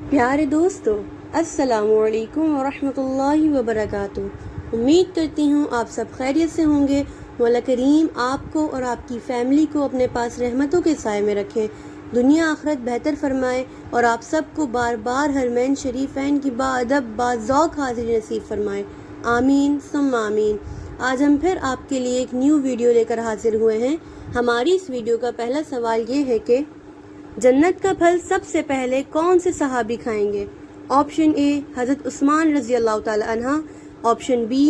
प्यारे दोस्तों, अस्सलामुअलैकुम वरहमतुल्लाहि वबरकातुह। उम्मीद करती हूँ आप सब खैरियत से होंगे। मौला करीम आपको और आपकी फैमिली को अपने पास रहमतों के साए में रखे, दुनिया आखिरत बेहतर फरमाए और आप सबको बार बार हरमैन शरीफैन की बाअदब बाज़ौक़ हाज़िरी नसीब फरमाए। आमीन सुम्मा आमीन। आज हम फिर आपके लिए एक न्यू वीडियो लेकर हाजिर हुए हैं। हमारी इस वीडियो का पहला सवाल ये है कि जन्नत का फल सबसे पहले कौन से सहाबी खाएंगे? ऑप्शन ए हज़रत उस्मान रज़ी अल्लाह ताला अन्हा, ऑप्शन बी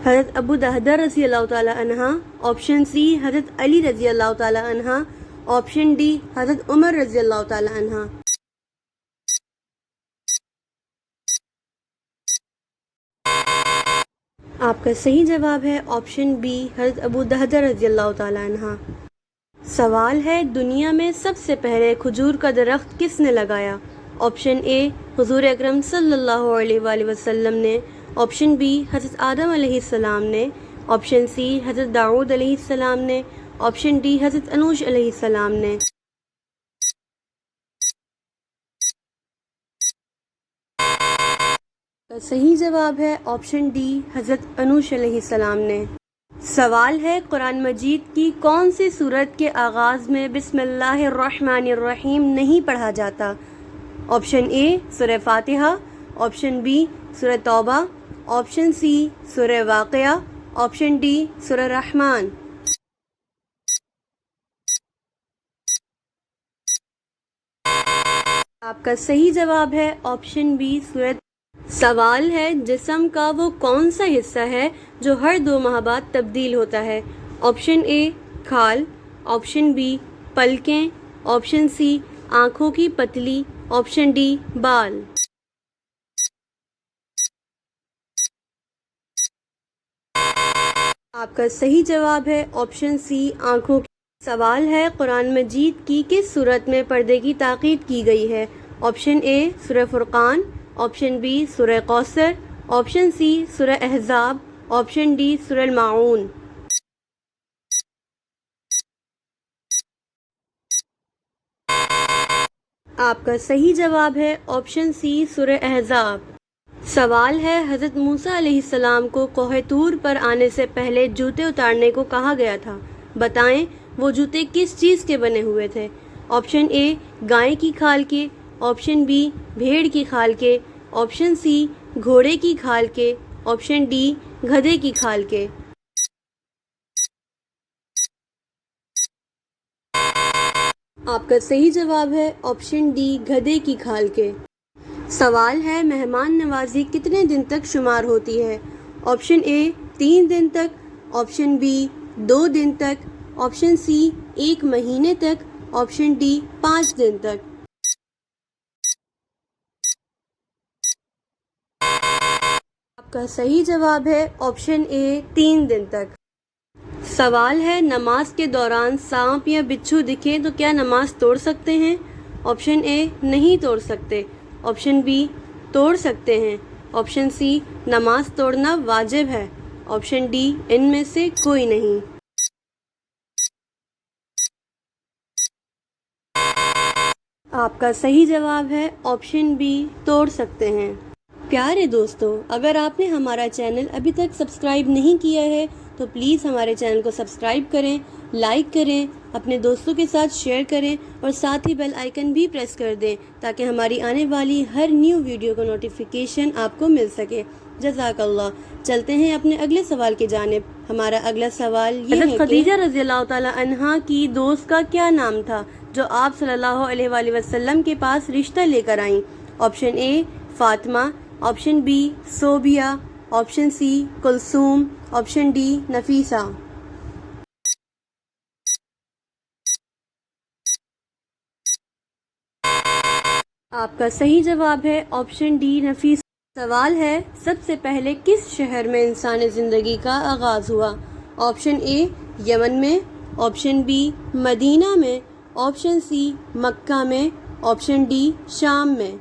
हज़रत अबू दहदा रज़ी अल्लाह ताला अन्हा, ऑप्शन सी हज़रत अली रज़ी अल्लाह ताला अन्हा, ऑप्शन डी हज़रत उमर रज़ी अल्लाह ताला अन्हा। आपका सही जवाब है ऑप्शन बी हज़रत अबू दहदा रज़ी अल्लाह ताला अन्हा। सवाल है, दुनिया में सबसे पहले खजूर का दरख्त किसने लगाया? ऑप्शन ए हुजूर अकरम सल्लल्लाहु अलैहि वसल्लम ने, ऑप्शन बी हज़रत आदम अलैहिस्सलाम ने, ऑप्शन सी हज़रत दाऊद अलैहिस्सलाम ने, ऑप्शन डी हज़रत अनूश अलैहिस्सलाम ने। का सही जवाब है ऑप्शन डी हज़रत अनूश अलैहिस्सलाम ने। सवाल है, कुरान मजीद की कौन सी सूरत के आगाज़ में बिस्मिल्लाहिर्रहमानिर्रहीम नहीं पढ़ा जाता? ऑप्शन ए सूरह फातिहा, ऑप्शन बी सूरह तौबा, ऑप्शन सी सूरह वाक़िया, ऑप्शन डी सूरह रहमान। आपका सही जवाब है ऑप्शन बी सूरह। सवाल है, जिस्म का वो कौन सा हिस्सा है जो हर 2 माह बाद तब्दील होता है? ऑप्शन ए खाल, ऑप्शन बी पलकें, ऑप्शन सी आँखों की पतली, ऑप्शन डी बाल। आपका सही जवाब है ऑप्शन सी आँखों की। सवाल है, कुरान मजीद की किस सूरत में पर्दे की ताकीद की गई है? ऑप्शन ए सूरह फुरकान, ऑप्शन बी सूरह कौसर, ऑप्शन सी सूरह अहज़ाब, ऑप्शन डी सूरह माऊन। आपका सही जवाब है ऑप्शन सी सूरह अहज़ाब। सवाल है, हज़रत मूसा अलैहिस्सलाम को कोह तूर पर आने से पहले जूते उतारने को कहा गया था। बताएं वो जूते किस चीज़ के बने हुए थे? ऑप्शन ए गाय की खाल के, ऑप्शन बी भेड़ की खाल के, ऑप्शन सी घोड़े की खाल के, ऑप्शन डी गधे की खाल के। आपका सही जवाब है ऑप्शन डी गधे की खाल के। सवाल है, मेहमान नवाजी कितने दिन तक शुमार होती है? ऑप्शन ए 3 दिन तक, ऑप्शन बी 2 दिन तक, ऑप्शन सी 1 महीने तक, ऑप्शन डी 5 दिन तक। आपका सही जवाब है ऑप्शन ए 3 दिन तक। सवाल है, नमाज के दौरान सांप या बिच्छू दिखे तो क्या नमाज तोड़ सकते हैं? ऑप्शन ए नहीं तोड़ सकते, ऑप्शन बी तोड़ सकते हैं, ऑप्शन सी नमाज तोड़ना वाजिब है, ऑप्शन डी इनमें से कोई नहीं। आपका सही जवाब है ऑप्शन बी तोड़ सकते हैं। प्यारे दोस्तों, अगर आपने हमारा चैनल अभी तक सब्सक्राइब नहीं किया है तो प्लीज़ हमारे चैनल को सब्सक्राइब करें, लाइक करें, अपने दोस्तों के साथ शेयर करें और साथ ही बेल आइकन भी प्रेस कर दें ताकि हमारी आने वाली हर न्यू वीडियो का नोटिफिकेशन आपको मिल सके। जज़ाकल्लाह। चलते हैं अपने अगले सवाल की जानिब। हमारा अगला सवाल ये है कि खदीजा रज़ी अल्लाह ताला अन्हा की दोस्त का क्या नाम था जो आप सल्लल्लाहु अलैहि वसल्लम के पास रिश्ता लेकर आईं? Option A Fatima, option B Sobia, option C Kulsoom, option D Nafeesa. आपका सही जवाब है ऑप्शन डी नफीसा। सवाल है, सबसे पहले किस शहर में इंसानी ज़िंदगी का आगाज़ हुआ? ऑप्शन ए यमन में, ऑप्शन बी मदीना में, ऑप्शन सी मक्का में, ऑप्शन डी शाम में।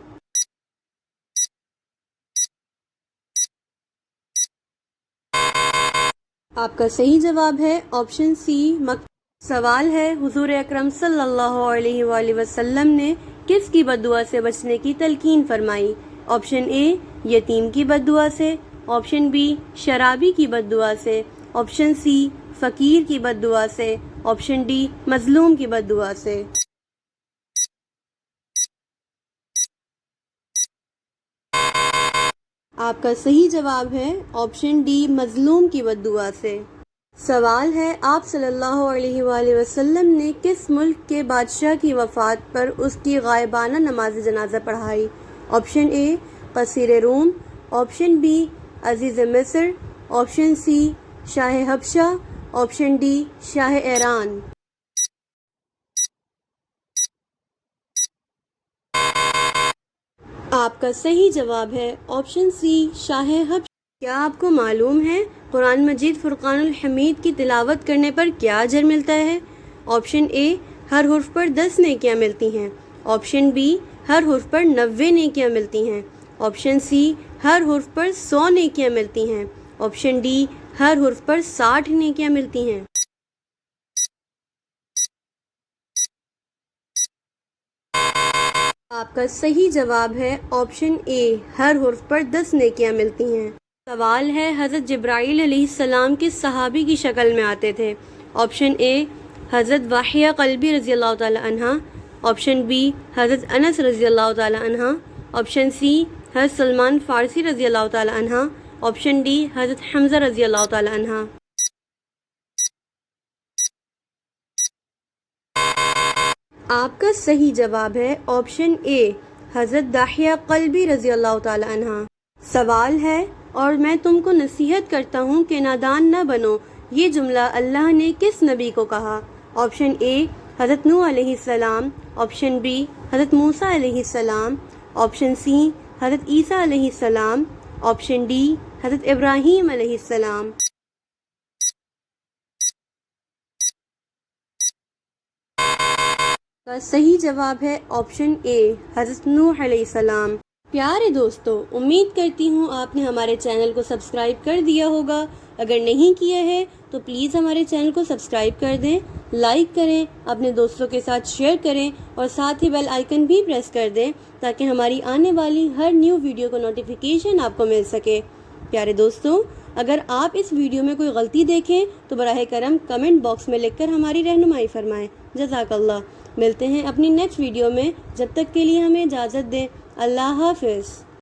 आपका सही जवाब है ऑप्शन सी मक्का। सवाल है, हुजूर अकरम सल्लल्लाहु अलैहि वसल्लम ने किस की बद्दुआ से बचने की तलकीन फरमाई? ऑप्शन ए यतीम की बद्दुआ से, ऑप्शन बी शराबी की बद्दुआ से, ऑप्शन सी फकीर की बद्दुआ से, ऑप्शन डी मजलूम की बद्दुआ से। आपका सही जवाब है ऑप्शन डी मजलूम की बद्दुआ से। सवाल है, आप सल्लल्लाहु अलैहि वसल्लम ने किस मुल्क के बादशाह की वफ़ात पर उसकी गायबाना नमाज जनाजा पढ़ाई? ऑप्शन ए कसीर रूम, ऑप्शन बी अजीज़ मिस्र, ऑप्शन सी शाह हबशा, ऑप्शन डी शाह ईरान। आपका सही जवाब है ऑप्शन सी शाह हबशा। क्या आपको मालूम है कुरान मजीद फुरकानुल हमीद की तिलावत करने पर क्या अजर मिलता है? ऑप्शन ए हर हुर्फ पर 10 नेकियां मिलती हैं, ऑप्शन बी हर हुर्फ पर 90 नेकियां मिलती हैं, ऑप्शन सी हर हुर्फ पर 100 नेकियां मिलती हैं, ऑप्शन डी हर हुर्फ पर 60 नेकियां मिलती हैं। आपका सही जवाब है ऑप्शन ए हर हुर्फ पर 10 नेकियां मिलती हैं। सवाल है, हज़रत जिब्राईल अलैहिस्सलाम किस सहाबी की शक्ल में आते थे? ऑप्शन ए हज़रत वाहिया क़ल्बी रज़ी अल्लाह तआला अन्हा, ऑप्शन बी हज़रत अनस रज़ी अल्लाह तआला अन्हा, ऑप्शन सी हज़रत सलमान फ़ारसी रज़ी अल्लाह तआला अन्हा, ऑप्शन डी हज़रत हमज़ा रज़ी अल्लाह तआला अन्हा। आपका सही जवाब है ऑप्शन ए हज़रत दाहिया क़ल्बी रज़ी अल्लाह तआला अन्हा। सवाल है, और मैं तुमको नसीहत करता हूँ कि नादान न बनो, ये जुमला अल्लाह ने किस नबी को कहा? ऑप्शन ए हज़रत नूह अलैहिस्सलाम, ऑप्शन बी हज़रत मूसा अलैहिस्सलाम, ऑप्शन सी हज़रत ईसा अलैहिस्सलाम, ऑप्शन डी हज़रत इब्राहीम अलैहिस्सलाम। का सही जवाब है ऑप्शन ए हज़रत नूह अलैहिस्सलाम। प्यारे दोस्तों, उम्मीद करती हूँ आपने हमारे चैनल को सब्सक्राइब कर दिया होगा। अगर नहीं किया है तो प्लीज़ हमारे चैनल को सब्सक्राइब कर दें, लाइक करें, अपने दोस्तों के साथ शेयर करें और साथ ही बेल आइकन भी प्रेस कर दें ताकि हमारी आने वाली हर न्यू वीडियो का नोटिफिकेशन आपको मिल सके। प्यारे दोस्तों, अगर आप इस वीडियो में कोई गलती देखें तो बराह करम कमेंट बॉक्स में लिखकर हमारी रहनुमाई फरमाएं। जज़ाकल्लाह। मिलते हैं अपनी नेक्स्ट वीडियो में, जब तक के लिए हमें इजाज़त दें। अल्लाह हाफ़िज़।